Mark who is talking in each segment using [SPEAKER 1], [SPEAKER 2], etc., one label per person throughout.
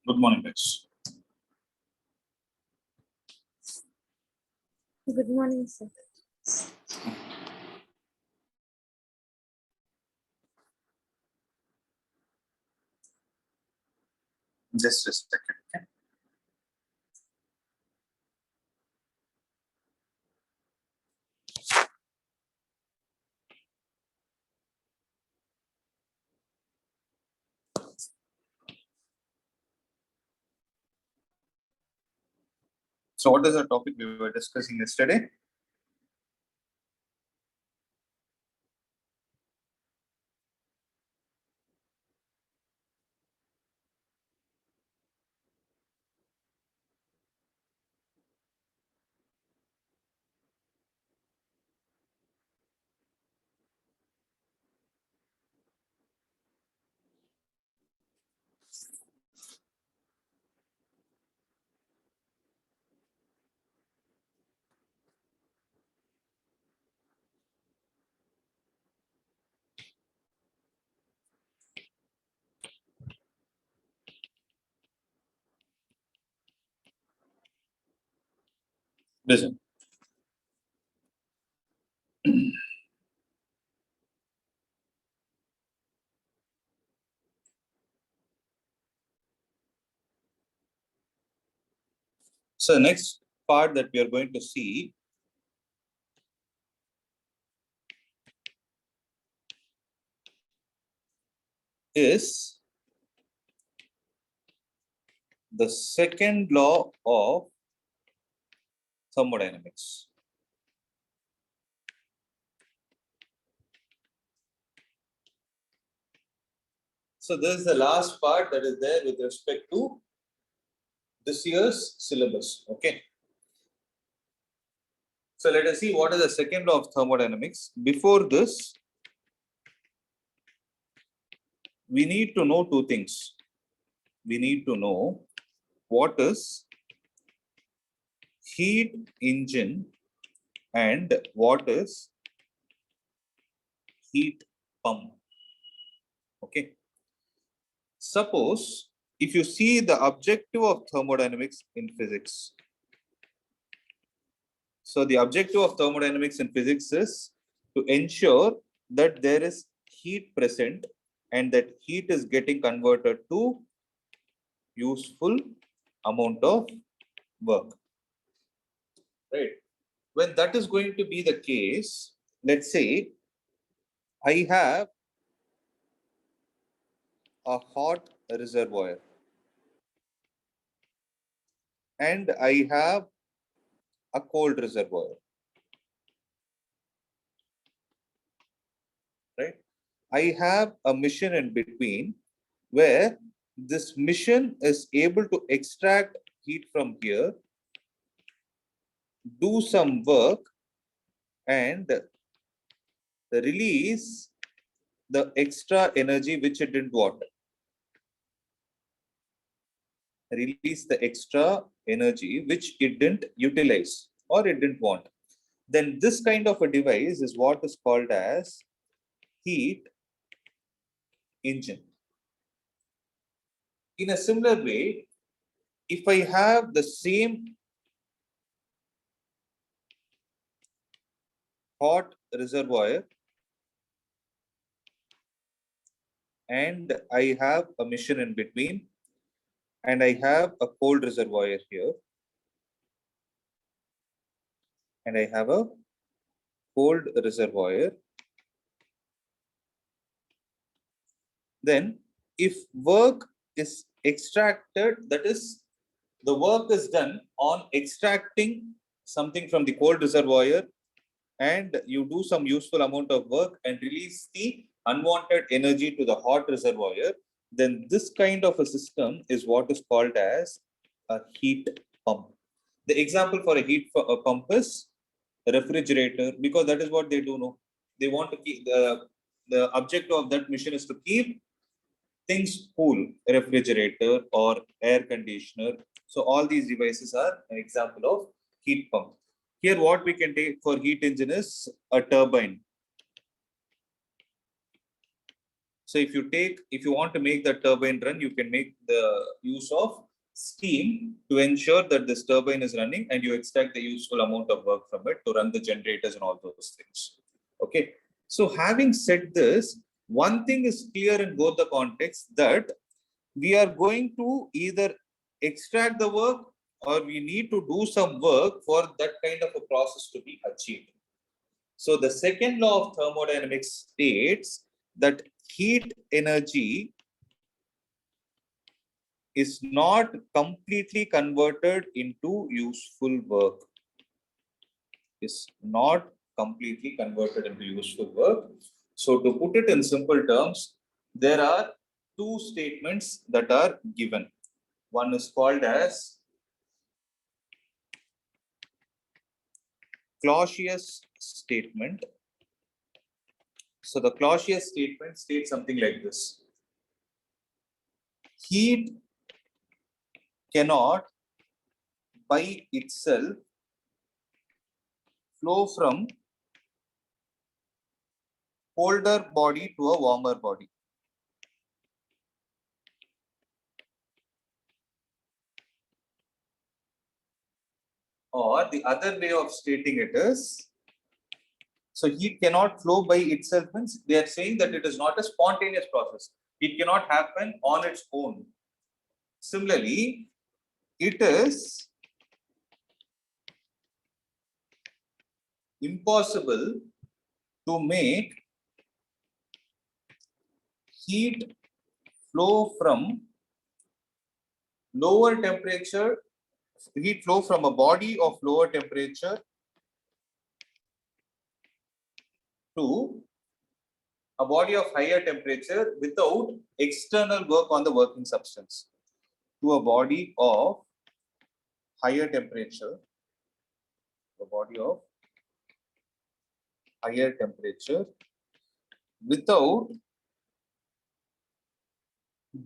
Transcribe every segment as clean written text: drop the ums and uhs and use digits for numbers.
[SPEAKER 1] Good morning, guys.
[SPEAKER 2] Good morning, sir.
[SPEAKER 1] Just a second. Okay? So, what is the topic we were discussing yesterday? Listen. So, next part that we are going to see is the second law of thermodynamics. So, this is the last part that is there with respect to this year's syllabus. Okay. So, let us see what is the second law of thermodynamics. Before this, we need to know two things. We need to know what is heat engine and what is heat pump. Okay. Suppose if you see the objective of thermodynamics in physics. So the objective of thermodynamics in physics is to ensure that there is heat present and that heat is getting converted to useful amount of work. Right. When that is going to be the case, let's say I have a hot reservoir and I have a cold reservoir. Right? I have a mission in between where this mission is able to extract heat from here, do some work, and release the extra energy which it didn't want. Release the extra energy which it didn't utilize or it didn't want. Then this kind of a device is what is called as heat engine. In a similar way, if I have the same hot reservoir and I have a mission in between and I have a cold reservoir here and I have a cold reservoir, then if work is extracted, that is the work is done on extracting something from the cold reservoir and you do some useful amount of work and release the unwanted energy to the hot reservoir, then this kind of a system is what is called as a heat pump. The example for a heat pump is a refrigerator, because that is what they do know. They want to keep the objective of that mission is to keep things cool, refrigerator or air conditioner. So all these devices are an example of heat pump. Here, what we can take for heat engine is a turbine. So if you want to make the turbine run, you can make the use of steam to ensure that this turbine is running, and you extract the useful amount of work from it to run the generators and all those things. Okay. So having said this, one thing is clear in both the contexts, that we are going to either extract the work or we need to do some work for that kind of a process to be achieved. So the second law of thermodynamics states that heat energy is not completely converted into useful work. Is not completely converted into useful work. So to put it in simple terms, there are two statements that are given. One is called as Clausius statement. So the Clausius statement states something like this: heat cannot by itself flow from colder body to a warmer body. Or the other way of stating it is, so heat cannot flow by itself means they are saying that it is not a spontaneous process. It cannot happen on its own. Similarly, it is impossible to make heat flow from lower temperature, heat flow from a body of lower temperature to a body of higher temperature without external work on the working substance. To a body of higher temperature, a body of higher temperature without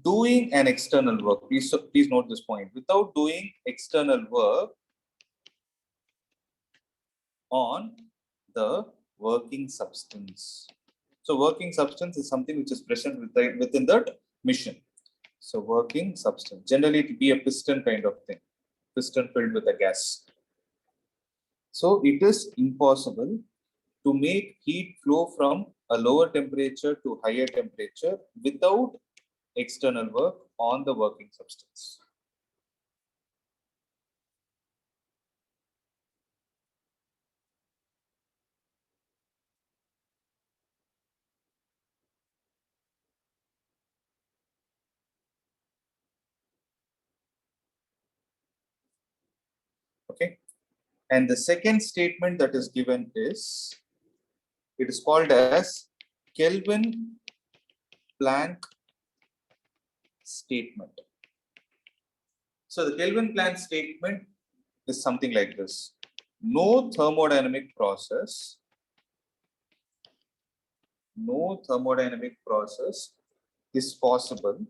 [SPEAKER 1] doing an external work. Please note this point. Without doing external work on the working substance. So working substance is something which is present within that mission. So working substance. Generally, it will be a piston kind of thing. Piston filled with a gas. So it is impossible to make heat flow from a lower temperature to higher temperature without external work on the working substance. Okay. And the second statement that is given is, it is called as Kelvin Planck statement. So the Kelvin Planck statement is something like this: no thermodynamic process is possible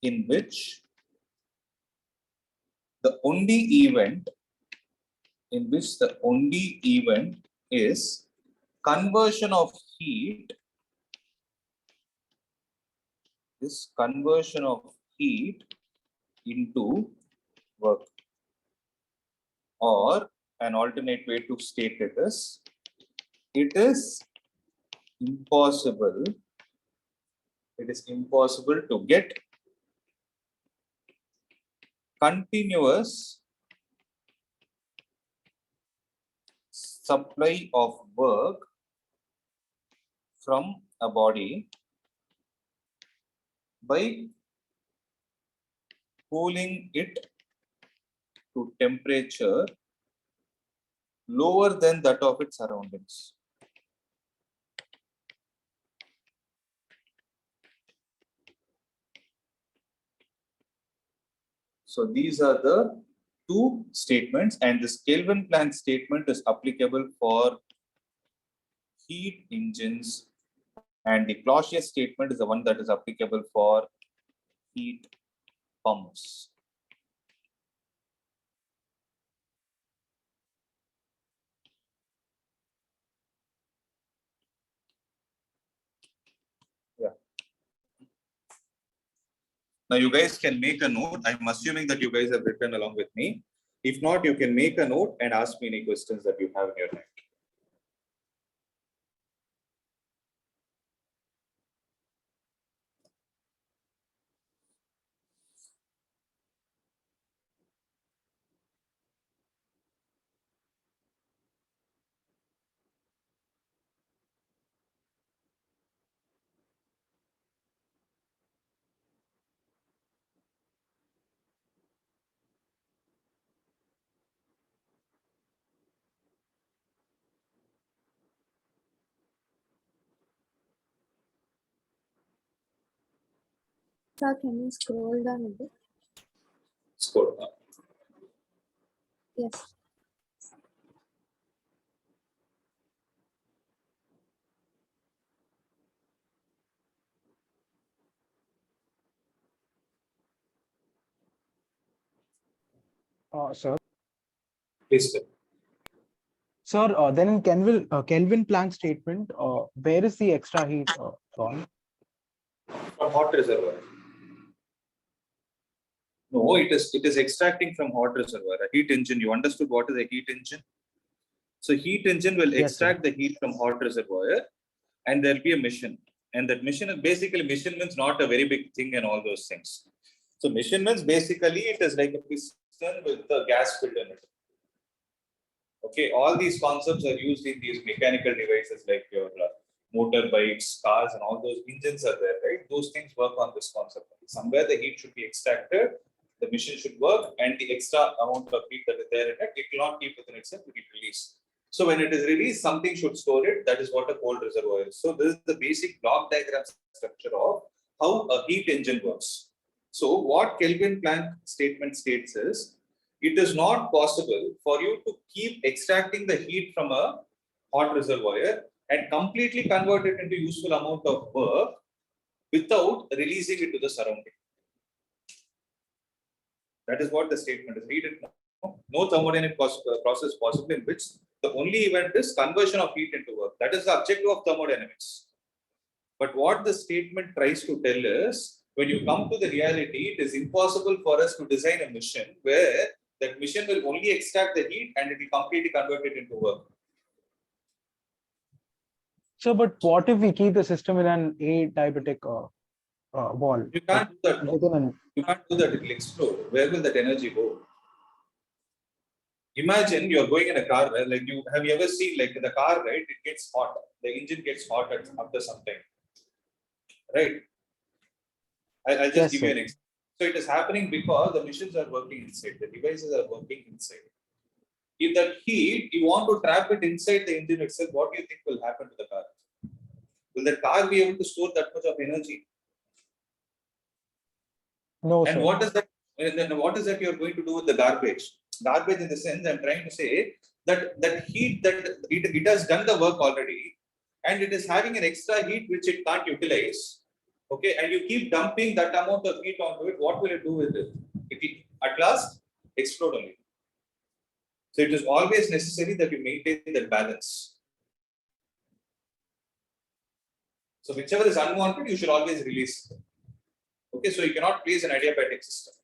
[SPEAKER 1] in which the only event is conversion of heat into work. Or an alternate way to state it is, it is impossible to get continuous supply of work from a body by cooling it to temperature lower than that of its surroundings. So these are the two statements, and this Kelvin Planck statement is applicable for heat engines, and the Clausius statement is the one that is applicable for heat pumps. Now you guys can make a note. I'm assuming that you guys have written along with me. If not, you can make a note and ask me any questions that you have in your mind.
[SPEAKER 2] Sir, can you scroll down a bit?
[SPEAKER 1] Scroll up.
[SPEAKER 2] Yes.
[SPEAKER 3] Sir,
[SPEAKER 1] Please.
[SPEAKER 3] then in Kelvin Planck statement, where is the extra heat gone?
[SPEAKER 1] From hot reservoir. No, it is extracting from hot reservoir. A heat engine. You understood what is a heat engine? So heat engine will extract the heat from hot reservoir, and there'll be a mission. And that mission is basically, mission means not a very big thing and all those things. So mission means basically it is like a piston with a gas filled in it. Okay, all these concepts are used in these mechanical devices like your motorbikes, cars, and all those engines are there, right? Those things work on this concept. Somewhere the heat should be extracted, the machine should work, and the extra amount of heat that is there in it, it will not keep within itself, it will release. So when it is released, something should store it. That is what a cold reservoir is. So this is the basic block diagram structure of how a heat engine works. So what Kelvin Planck statement states is, it is not possible for you to keep extracting the heat from a hot reservoir and completely convert it into useful amount of work without releasing it to the surrounding. That is what the statement is. Read it now. No thermodynamic process possible in which the only event is conversion of heat into work. That is the objective of thermodynamics. But what the statement tries to tell is, when you come to the reality, it is impossible for us to design a mission where that mission will only extract the heat and it will completely convert it into work.
[SPEAKER 3] So, but what if we keep the system in an adiabatic wall?
[SPEAKER 1] You can't do that. No? You can't do that. It will explode. Where will that energy go? Imagine you are going in a car, like have you ever seen, like in the car, right? It gets hot. The engine gets hot after some time, right? I'll just give you an example. So it is happening because the machines are working inside. The devices are working inside. If that heat, you want to trap it inside the engine itself, what do you think will happen to the car? Will the car be able to store that much of energy?
[SPEAKER 3] No,
[SPEAKER 1] and
[SPEAKER 3] sir.
[SPEAKER 1] what is that? And then what is that you are going to do with the garbage? Garbage in the sense I'm trying to say that heat that it has done the work already, and it is having an extra heat which it can't utilize. Okay, and you keep dumping that amount of heat onto it. What will it do with it? It will at last explode only. So it is always necessary that you maintain that balance. So whichever is unwanted, you should always release. Okay, so you cannot place an adiabatic system.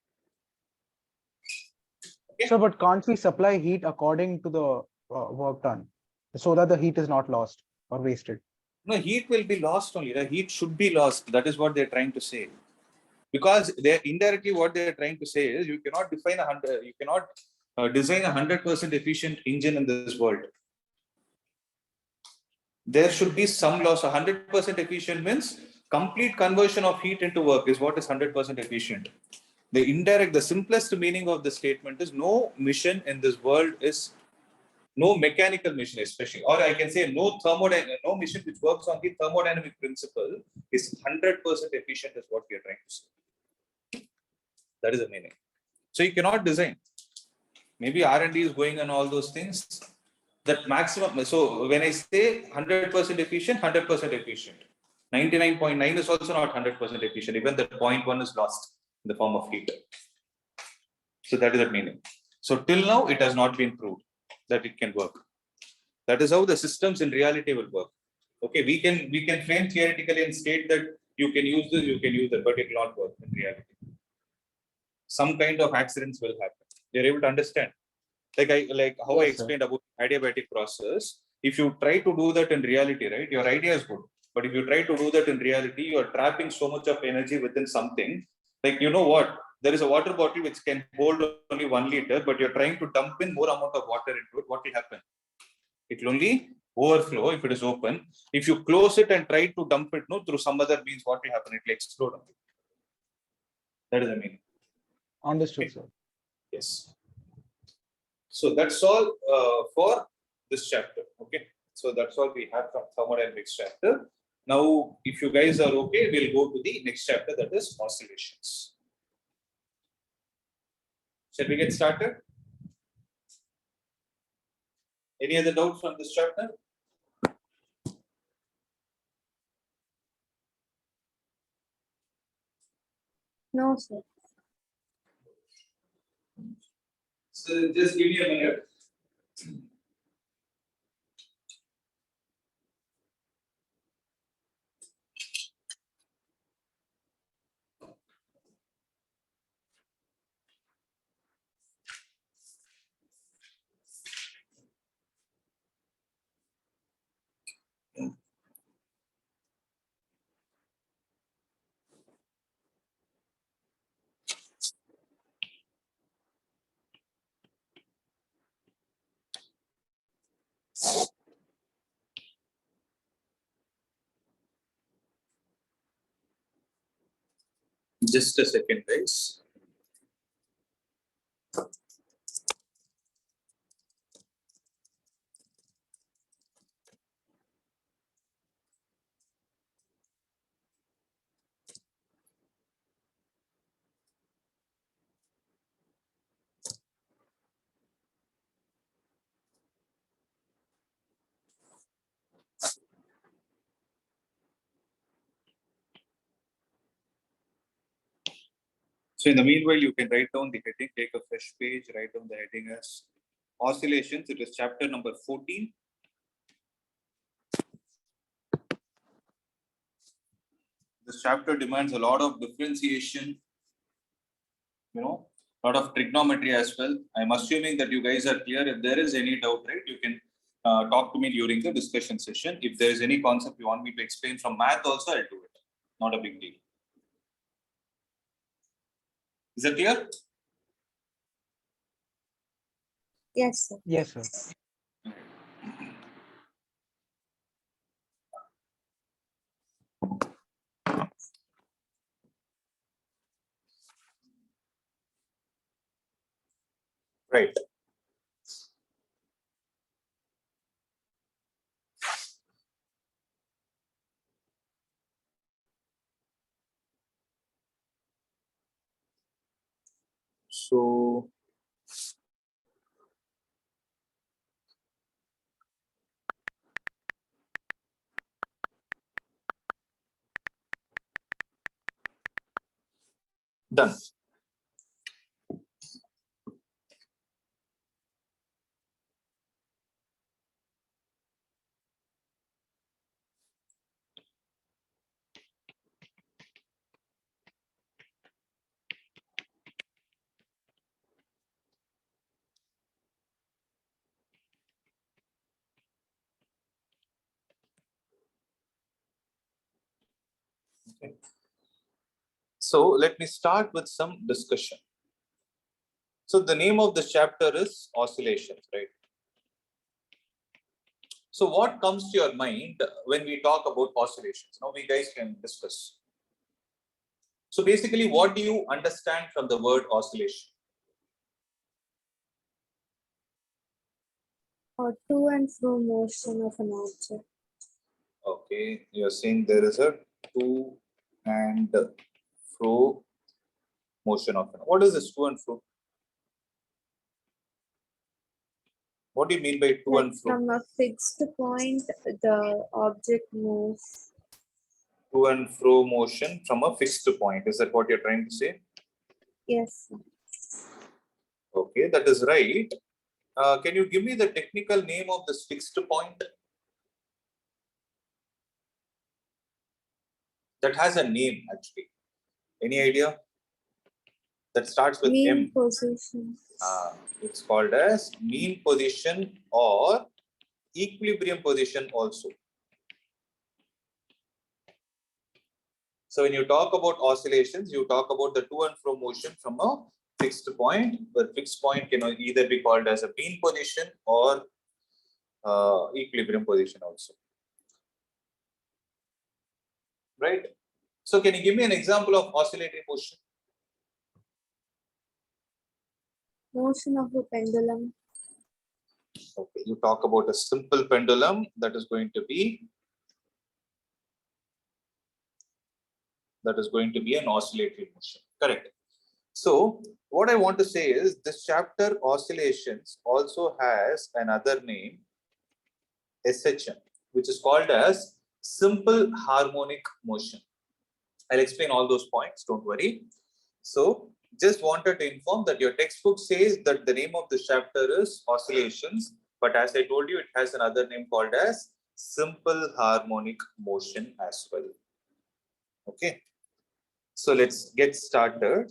[SPEAKER 1] Okay?
[SPEAKER 3] So, but can't we supply heat according to the work done, so that the heat is not lost or wasted?
[SPEAKER 1] No, heat will be lost only. The heat should be lost. That is what they're trying to say. Because they indirectly what they're trying to say is, you cannot define you cannot design 100% efficient engine in this world. There should be some loss. 100% efficient means complete conversion of heat into work is what is 100% efficient. The simplest meaning of the statement is, no mission in this world is, no mechanical mission especially, or I can say no mission which works on the thermodynamic principle is 100% efficient is what we are trying to say. That is the meaning. So you cannot design. Maybe R&D is going on all those things. That maximum. So when I say 100% efficient, 100% efficient. 99.9 is also not 100% efficient. Even the 0.1 is lost in the form of heat. So that is the meaning. So till now, it has not been proved that it can work. That is how the systems in reality will work. Okay, we can frame theoretically and state that you can use this, you can use that, but it will not work in reality. some kind of accidents will happen. You're able to understand? Like how I
[SPEAKER 3] Yes, sir.
[SPEAKER 1] explained about adiabatic process. If you try to do that in reality, right, your idea is good. But if you try to do that in reality, you are trapping so much of energy within something. Like, you know what? There is a water bottle which can hold only 1 liter, but you're trying to dump in more amount of water into it. What will happen? It will only overflow if it is open. If you close it and try to dump it through some other means, what will happen? It will explode. That is the meaning.
[SPEAKER 3] Understood, sir.
[SPEAKER 1] Yes. So that's all for this chapter. Okay. So that's all we have from thermodynamics chapter. Now, if you guys are okay, we'll go to the next chapter, that is oscillations. Shall we get started? Any other doubts on this chapter?
[SPEAKER 2] No, sir.
[SPEAKER 1] So just give me a minute. Just a second, guys. So in the meanwhile, you can write down the heading, take a fresh page, write down the heading as oscillations. It is chapter number 14. This chapter demands a lot of differentiation, a lot of trigonometry as well. I'm assuming that you guys are clear. If there is any doubt, right, you can talk to me during the discussion session. If there is any concept you want me to explain from math also, I'll do it. Not a big deal. Is that clear?
[SPEAKER 2] Yes, sir.
[SPEAKER 3] Yes, sir.
[SPEAKER 1] Right. So done. Okay. So let me start with some discussion. So the name of this chapter is oscillations, right? So what comes to your mind when we talk about oscillations? Now we guys can discuss. So basically, what do you understand from the word oscillation?
[SPEAKER 2] Or to and fro motion of an object.
[SPEAKER 1] Okay, you're saying there is a to and fro motion of an. What is this to and fro? What do you mean by to
[SPEAKER 2] Like
[SPEAKER 1] and fro?
[SPEAKER 2] from a fixed point, the object moves.
[SPEAKER 1] To and fro motion from a fixed point. Is that what you're trying to say?
[SPEAKER 2] Yes, sir.
[SPEAKER 1] Okay, that is right. Can you give me the technical name of this fixed point? That has a name actually. Any idea? that starts with
[SPEAKER 2] Mean
[SPEAKER 1] M.
[SPEAKER 2] position.
[SPEAKER 1] It's called as mean position or equilibrium position also. So when you talk about oscillations, you talk about the to and fro motion from a fixed point. The fixed point can either be called as a mean position or equilibrium position also. Right? So can you give me an example of oscillatory motion?
[SPEAKER 2] Motion of a pendulum.
[SPEAKER 1] Okay, you talk about a simple pendulum that is going to be an oscillatory motion. Correct. So what I want to say is this chapter oscillations also has another name, SHM, which is called as simple harmonic motion. I'll explain all those points, don't worry. So just wanted to inform that your textbook says that the name of this chapter is oscillations, but as I told you, it has another name called as simple harmonic motion as well. Okay, so let's get started.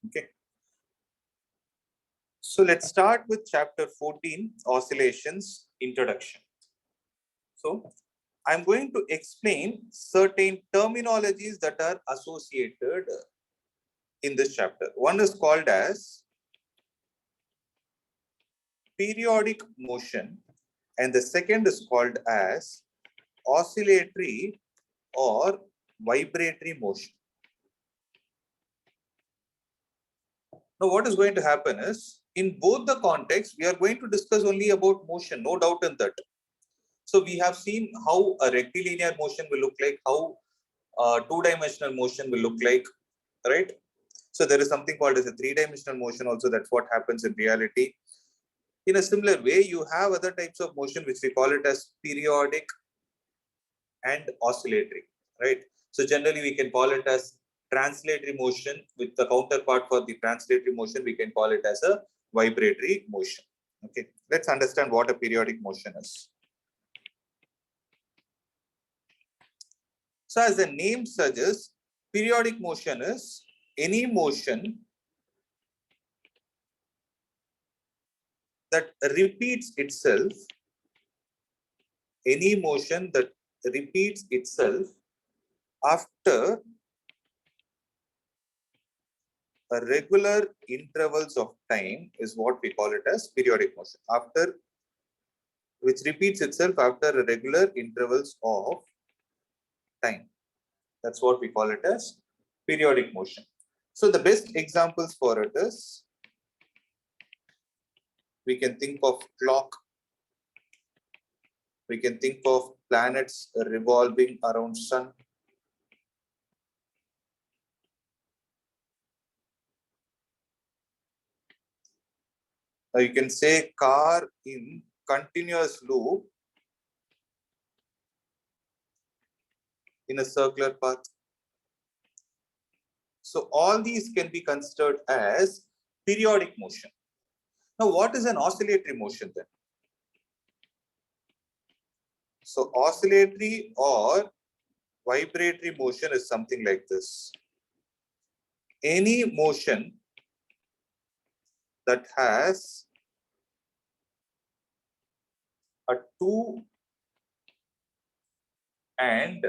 [SPEAKER 1] Okay. So let's start with chapter 14, Oscillations, Introduction. So I'm going to explain certain terminologies that are associated in this chapter. One is called as periodic motion, and the second is called as oscillatory or vibratory motion. Now, what is going to happen is, in both the contexts, we are going to discuss only about motion, no doubt in that. So we have seen how a rectilinear motion will look like, how two-dimensional motion will look like, right? So there is something called as a three-dimensional motion also. That's what happens in reality. In a similar way, you have other types of motion, which we call it as periodic and oscillatory, right? So generally, we can call it as translatory motion. With the counterpart for the translatory motion, we can call it as a vibratory motion. Okay, let's understand what a periodic motion is. So as the name suggests, periodic motion is any motion that repeats itself, after a regular intervals of time is what we call it as periodic motion. Which repeats itself after a regular intervals of time. That's what we call it as periodic motion. So the best examples for it is, we can think of clock, we can think of planets revolving around sun, you can say car in continuous loop in a circular path. So all these can be considered as periodic motion. Now, what is an oscillatory motion then? So oscillatory or vibratory motion is something like this. Any motion that has a to and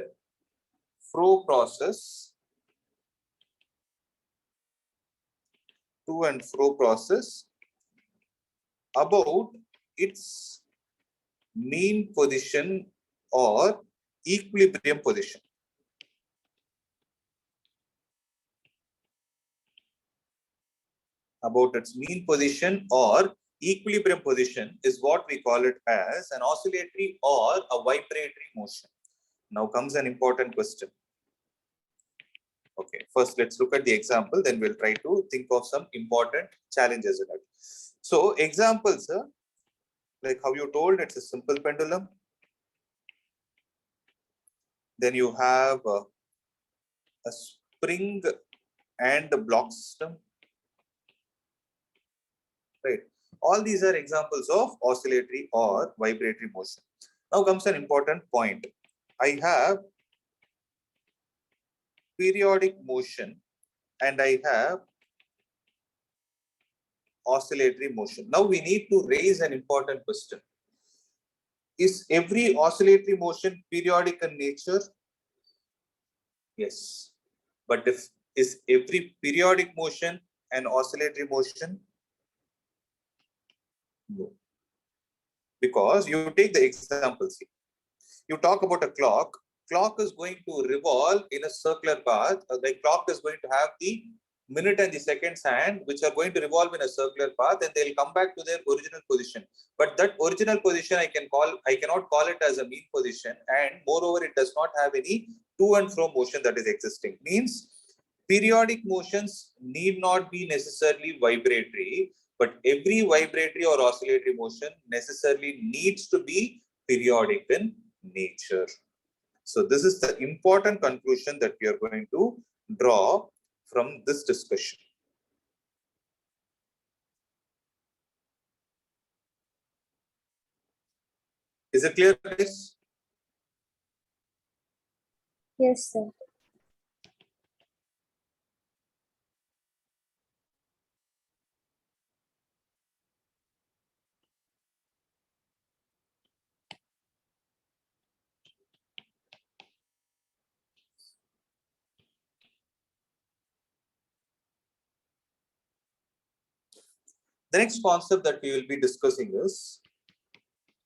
[SPEAKER 1] fro process, about its mean position or equilibrium position. About its mean position or equilibrium position is what we call it as an oscillatory or a vibratory motion. Now comes an important question. Okay, first let's look at the example, then we'll try to think of some important challenges in it. So examples, like how you told, it's a simple pendulum. Then you have a spring and a block system. right? All these are examples of oscillatory or vibratory motion. Now comes an important point. I have periodic motion and I have oscillatory motion. Now we need to raise an important question. Is every oscillatory motion periodic in nature? Yes. But is every periodic motion an oscillatory motion? No. Because you take the example, see. You talk about a clock. Clock is going to revolve in a circular path. The clock is going to have the minute and the seconds hand, which are going to revolve in a circular path, and they'll come back to their original position. But that original position I cannot call it as a mean position, and moreover, it does not have any to and fro motion that is existing. Means periodic motions need not be necessarily vibratory, but every vibratory or oscillatory motion necessarily needs to be periodic in nature. So this is the important conclusion that we are going to draw from this discussion. Is it clear, guys?
[SPEAKER 2] Yes, sir.
[SPEAKER 1] The next concept that we will be discussing is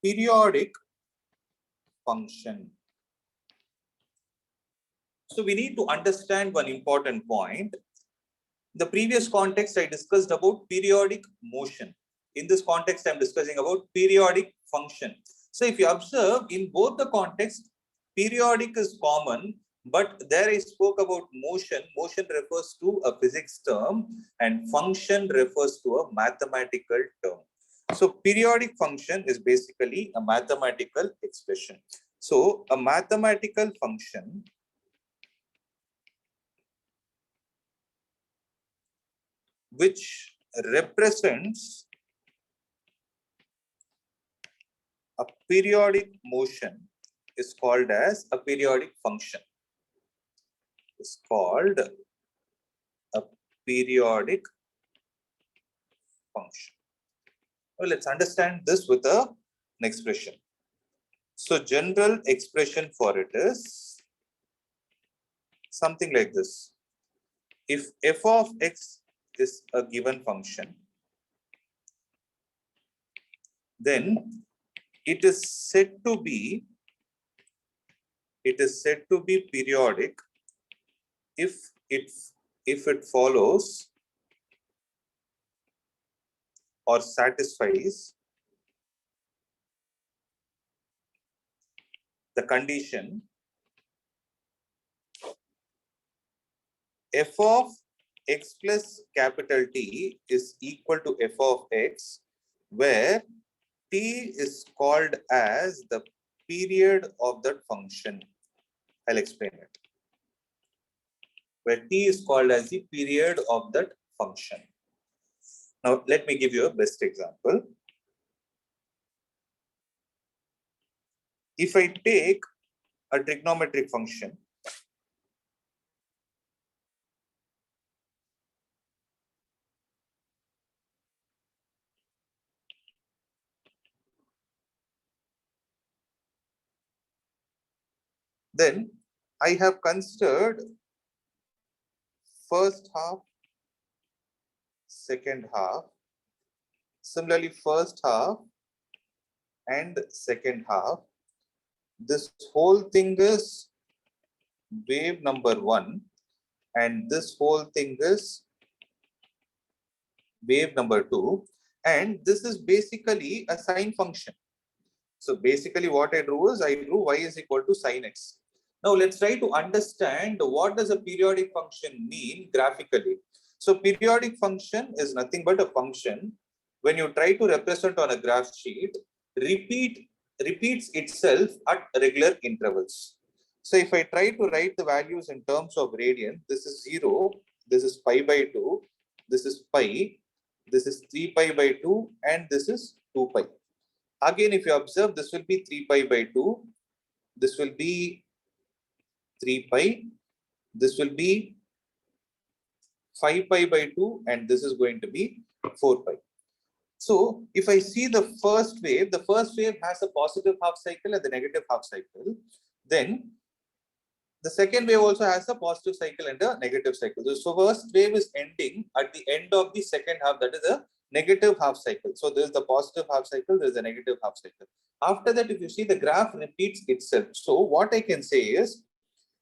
[SPEAKER 1] periodic function. So we need to understand one important point. The previous context I discussed about periodic motion. In this context, I'm discussing about periodic function. So if you observe in both the contexts, periodic is common, but there I spoke about motion. Motion refers to a physics term and function refers to a mathematical term. So periodic function is basically a mathematical expression. So a mathematical function which represents a periodic motion is called as a periodic function. It's called a periodic function. Well, let's understand this with an expression. So general expression for it is something like this. If f of x is a given function, then it is said to be periodic if it follows or satisfies the condition f of x plus capital T is equal to f of x, where T is called as the period of that function. I'll explain it. Where T is called as the period of that function. Now, let me give you a best example. If I take a trigonometric function, then I have considered first half, second half, similarly first half and second half. This whole thing is wave number 1 and this whole thing is wave number 2, and this is basically a sine function. So basically what I drew is I drew y is equal to sine x. Now let's try to understand what does a periodic function mean graphically. So periodic function is nothing but a function when you try to represent on a graph sheet repeats itself at regular intervals. So if I try to write the values in terms of radian, this is 0, this is pi by 2, this is pi, this is 3 pi by 2, and this is 2 pi. Again, if you observe, this will be 3 pi by 2, this will be 3 pi, this will be 5 pi by 2, and this is going to be 4 pi. So if I see the first wave has a positive half cycle and the negative half cycle. Then the second wave also has a positive cycle and a negative cycle. So first wave is ending at the end of the second half, that is a negative half cycle. So there is the positive half cycle, there is a negative half cycle. After that, if you see, the graph repeats itself. So what I can say is,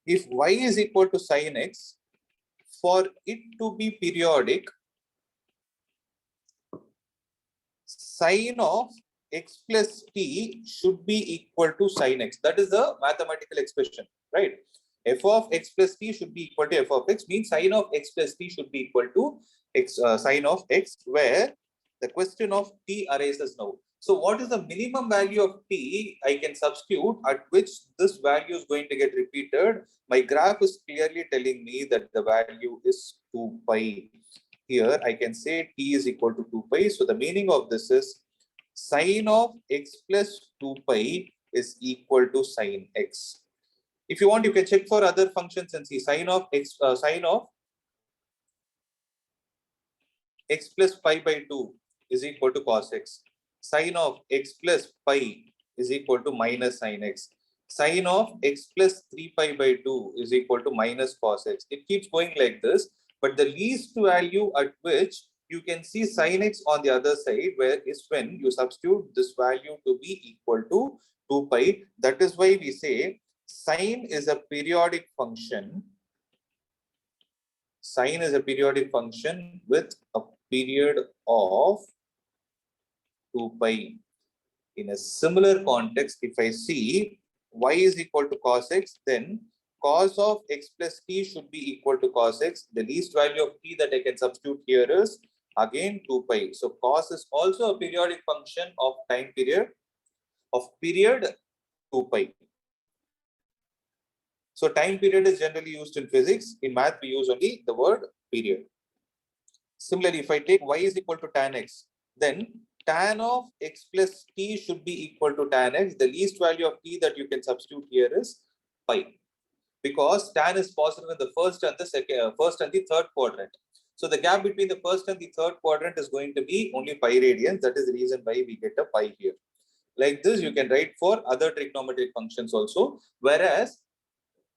[SPEAKER 1] if y is equal to sin x, for it to be periodic, sin of x plus t should be equal to sin x. That is the mathematical expression, right? F of x plus t should be equal to f of x, means sin of x plus t should be equal to x, sin of x, where the question of t arises now. So what is the minimum value of t I can substitute at which this value is going to get repeated? My graph is clearly telling me that the value is 2 pi. Here I can say t is equal to 2 pi. So the meaning of this is sin of x plus 2 pi is equal to sin x. If you want, you can check for other functions and see sin of x, sin of x plus pi by 2 is equal to cos x. Sin of x plus pi is equal to minus sin x. Sin of x plus 3 pi by 2 is equal to minus cos x. It keeps going like this, but the least value at which you can see sin x on the other side, where is when you substitute this value to be equal to 2 pi. That is why we say sin is a periodic function. Sin is a periodic function with a period of 2 pi. In a similar context, if I see y is equal to cos x, then cos of x plus t should be equal to cos x. The least value of t that I can substitute here is again 2 pi. So cos is also a periodic function of time period, of period 2 pi. So time period is generally used in physics. In math, we use only the word period. Similarly, if I take y is equal to tan x, then tan of x plus t should be equal to tan x. The least value of t that you can substitute here is pi, because tan is positive in the first and the second, first and the third quadrant. So the gap between the first and the third quadrant is going to be only pi radians. That is the reason why we get a pi here. Like this, you can write for other trigonometric functions also. Whereas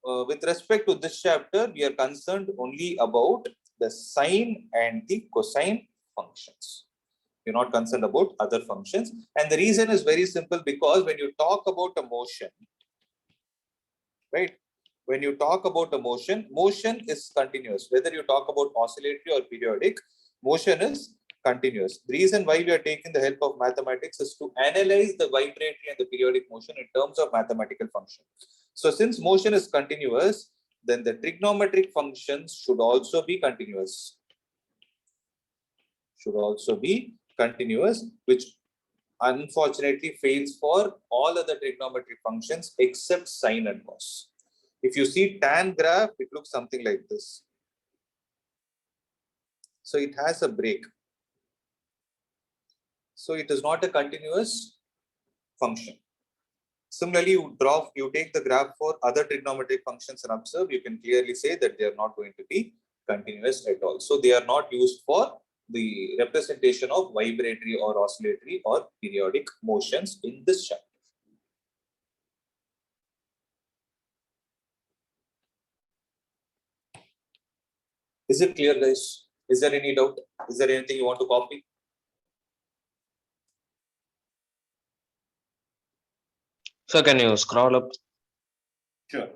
[SPEAKER 1] with respect to this chapter, we are concerned only about the sine and the cosine functions. You're not concerned about other functions. And the reason is very simple, because when you talk about a motion, right? When you talk about a motion, motion is continuous. Whether you talk about oscillatory or periodic, motion is continuous. The reason why we are taking the help of mathematics is to analyze the vibratory and the periodic motion in terms of mathematical function. So since motion is continuous, then the trigonometric functions should also be continuous. Should also be continuous, which unfortunately fails for all other trigonometric functions except sine and cos. If you see tan graph, it looks something like this. So it has a break. So it is not a continuous function. Similarly, you take the graph for other trigonometric functions and observe, you can clearly say that they are not going to be continuous at all. So they are not used for the representation of vibratory or oscillatory or periodic motions in this chapter. Is it clear, guys? Is there any doubt? Is there anything you want to copy?
[SPEAKER 4] Sir, can you scroll up?
[SPEAKER 1] Sure.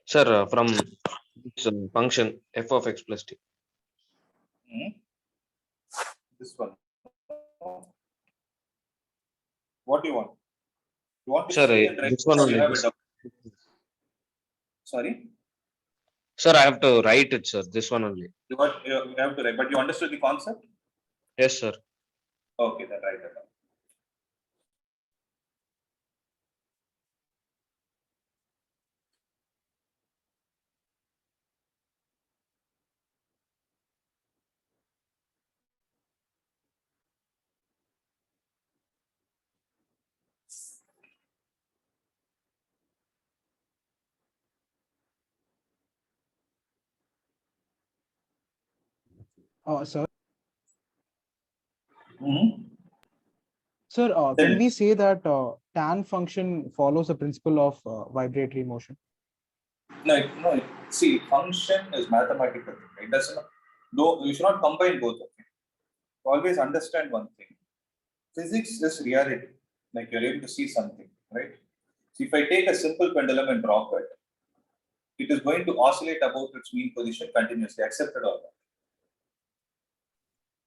[SPEAKER 4] Sir, from this function f of x plus t.
[SPEAKER 1] This one. What do you want? You want to
[SPEAKER 4] Sir,
[SPEAKER 1] see and write,
[SPEAKER 4] this one
[SPEAKER 1] or
[SPEAKER 4] only.
[SPEAKER 1] you have a doubt? Sorry?
[SPEAKER 4] Sir, I have to write it, sir. This one only.
[SPEAKER 1] You have to write, but you understood the concept?
[SPEAKER 4] Yes, sir.
[SPEAKER 1] Okay, then write it down.
[SPEAKER 3] Sir,
[SPEAKER 1] Mhm.
[SPEAKER 3] sir,
[SPEAKER 1] Tell
[SPEAKER 3] can
[SPEAKER 1] me.
[SPEAKER 3] we say that tan function follows the principle of vibratory motion?
[SPEAKER 1] No. See, function is mathematical. It doesn't. No, you should not combine both of them. Always understand one thing. Physics is reality. Like you're able to see something, right? So if I take a simple pendulum and drop it, it is going to oscillate about its mean position continuously. Accepted or not?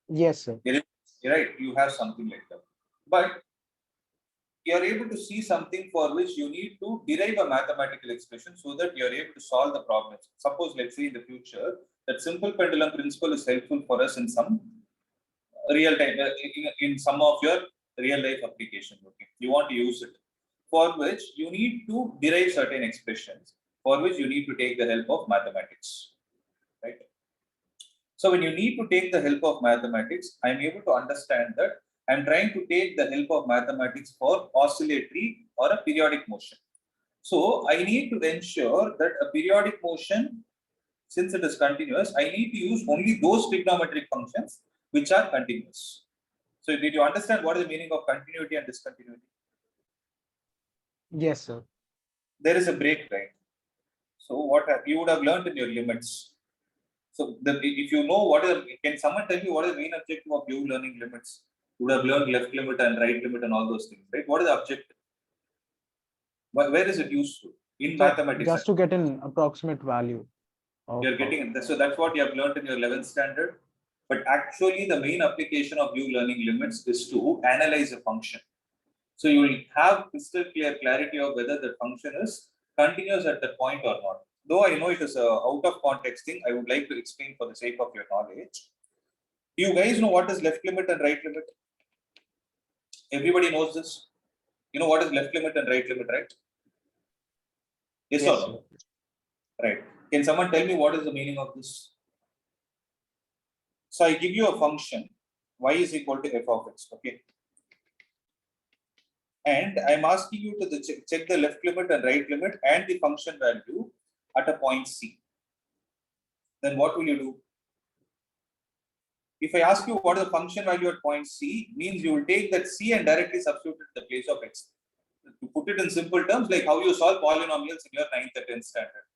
[SPEAKER 3] Yes, sir.
[SPEAKER 1] You're right. You have something like that, but you are able to see something for which you need to derive a mathematical expression so that you are able to solve the problems. Suppose, let's say in the future, that simple pendulum principle is helpful for us in some real time, in some of your real life applications. Okay, you want to use it, for which you need to derive certain expressions, for which you need to take the help of mathematics, right? So when you need to take the help of mathematics, I'm able to understand that I'm trying to take the help of mathematics for oscillatory or a periodic motion. So I need to ensure that a periodic motion, since it is continuous, I need to use only those trigonometric functions which are continuous. So did you understand what is the meaning of continuity and discontinuity?
[SPEAKER 3] Yes, sir.
[SPEAKER 1] There is a break, right? So what you would have learned in your limits. So if you know what is, can someone tell me what is the main objective of you learning limits? You would have learned left limit and right limit and all those things, right? What is the objective? Where is it useful? In
[SPEAKER 3] So
[SPEAKER 1] mathematics.
[SPEAKER 3] just to get an approximate value of
[SPEAKER 1] You're getting it. So that's what you have learned in your 11th standard. But actually, the main application of you learning limits is to analyze a function. So you will have crystal clear clarity of whether the function is continuous at that point or not. Though I know it is a out of context thing, I would like to explain for the sake of your knowledge. Do you guys know what is left limit and right limit? Everybody knows this. You know what is left limit and right limit, right? Yes or
[SPEAKER 3] yes, sir.
[SPEAKER 1] no? Right. Can someone tell me what is the meaning of this? So I give you a function, y is equal to f of x, okay? And I'm asking you to check the left limit and right limit and the function value at a point C. Then what will you do? If I ask you what is the function value at point C, means you will take that C and directly substitute it in the place of x. To put it in simple terms, like how you solve polynomials in your 9th or 10th standard,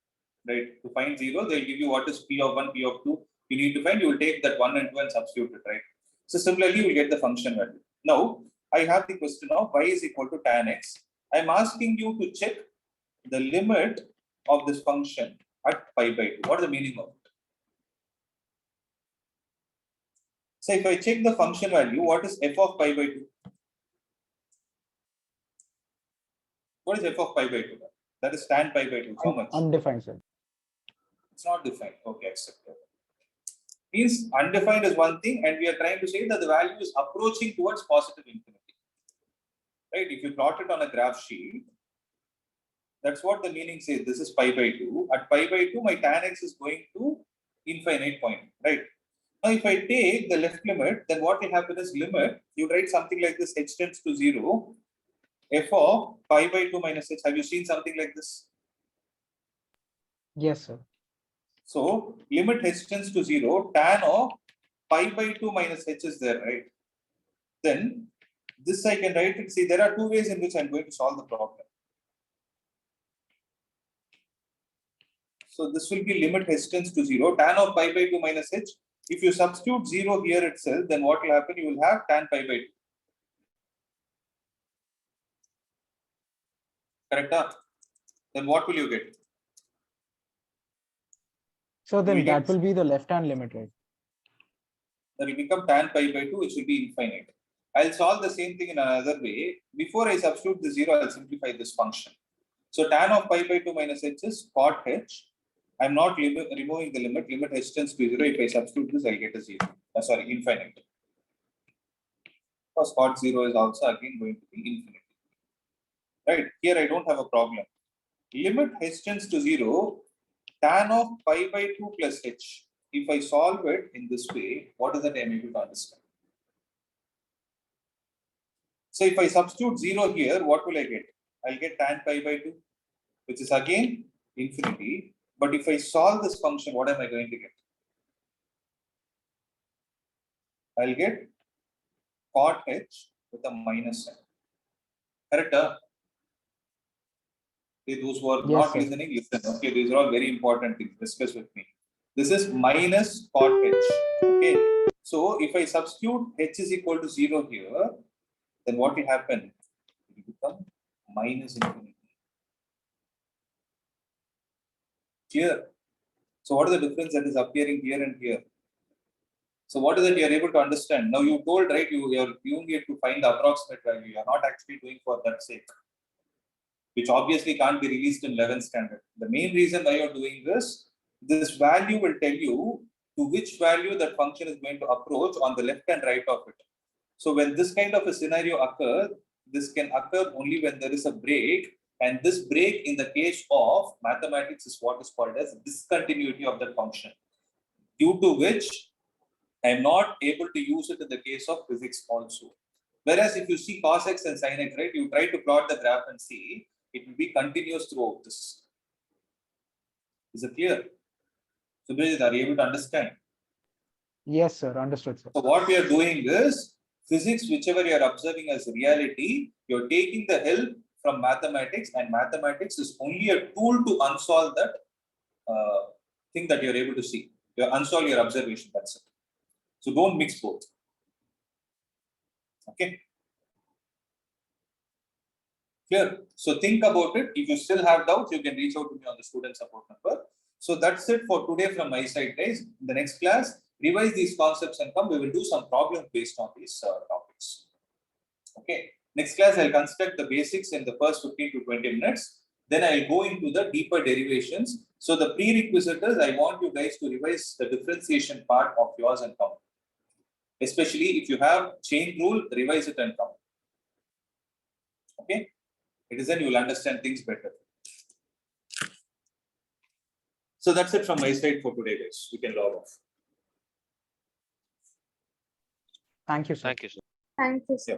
[SPEAKER 1] right? To find 0, they'll give you what is p of 1, p of 2. You need to find, you will take that 1 and 2 and substitute it, right? So similarly, you will get the function value. Now, I have the question of y is equal to tan x. I'm asking you to check the limit of this function at pi by 2. What is the meaning of it? So if I check the function value, what is f of pi by 2? What is f of pi by 2? That is tan pi by 2. How much?
[SPEAKER 3] Undefined, sir.
[SPEAKER 1] It's not defined. Okay, accepted. Means undefined is one thing, and we are trying to say that the value is approaching towards positive infinity. Right? If you plot it on a graph sheet, that's what the meaning says. This is pi by 2. At pi by 2, my tan x is going to infinite point. Right? Now, if I take the left limit, then what will happen is limit, you write something like this, h tends to 0, f of pi by 2 minus h. Have you seen something like this?
[SPEAKER 3] Yes, sir.
[SPEAKER 1] So, limit h tends to 0, tan of pi by 2 minus h is there, right? Then, this I can write it. See, there are two ways in which I'm going to solve the problem. So, this will be limit h tends to 0, tan of pi by 2 minus h. If you substitute 0 here itself, then what will happen? You will have tan pi by 2. Correct? Huh? Then what will you get?
[SPEAKER 3] So then
[SPEAKER 1] will
[SPEAKER 3] that
[SPEAKER 1] get-
[SPEAKER 3] will be the left-hand limit, right?
[SPEAKER 1] That will become tan pi by 2, which will be infinite. I'll solve the same thing in another way. Before I substitute the 0, I'll simplify this function. So tan of pi by 2 minus h is cot h. I'm not removing the limit. Limit h tends to 0. If I substitute this, I'll get a 0. Sorry, infinite. Because cot 0 is also again going to be infinite. Right? Here I don't have a problem. Limit h tends to 0, tan of pi by 2 plus h. If I solve it in this way, what is that I'm able to understand? So if I substitute 0 here, what will I get? I'll get tan pi by 2, which is again infinity. But if I solve this function, what am I going to get? I'll get cot h with a minus sign. Correct? Okay, those who are
[SPEAKER 3] Yes,
[SPEAKER 1] not
[SPEAKER 3] sir.
[SPEAKER 1] listening, listen. Okay, these are all very important things. Discuss with me. This is minus cot h. Okay. So if I substitute h is equal to 0 here, then what will happen? It will become minus infinity. Clear? So what is the difference that is appearing here and here? So what is it you are able to understand? Now you told, right, you are doing it to find the approximate value. You are not actually doing for that sake, which obviously can't be released in 11th standard. The main reason why you're doing this value will tell you to which value that function is going to approach on the left and right of it. So when this kind of a scenario occurs, this can occur only when there is a break. And this break in the case of mathematics is what is called as discontinuity of the function, due to which I'm not able to use it in the case of physics also. Whereas if you see cos x and sin x, right, you try to plot the graph and see, it will be continuous throughout this. Is it clear? So, are you able to understand?
[SPEAKER 3] Yes, sir. Understood, sir.
[SPEAKER 1] So, what we are doing is physics, whichever you are observing as reality, you're taking the help from mathematics, and mathematics is only a tool to unsolve that thing that you're able to see. You unsolve your observation, that's it. So, don't mix both. Okay. Clear? So think about it. If you still have doubts, you can reach out to me on the student support number. So that's it for today from my side, guys. In the next class, revise these concepts and come. We will do some problems based on these topics. Okay. Next class, I'll construct the basics in the first 15 to 20 minutes. Then I'll go into the deeper derivations. So the prerequisites, I want you guys to revise the differentiation part of yours and come. Especially if you have chain rule, revise it and come. Okay. It is then you will understand things better. So that's it from my side for today, guys. You can log off.
[SPEAKER 3] Thank you, sir.
[SPEAKER 4] Thank you, sir.
[SPEAKER 2] Thank you, sir.
[SPEAKER 1] Yeah.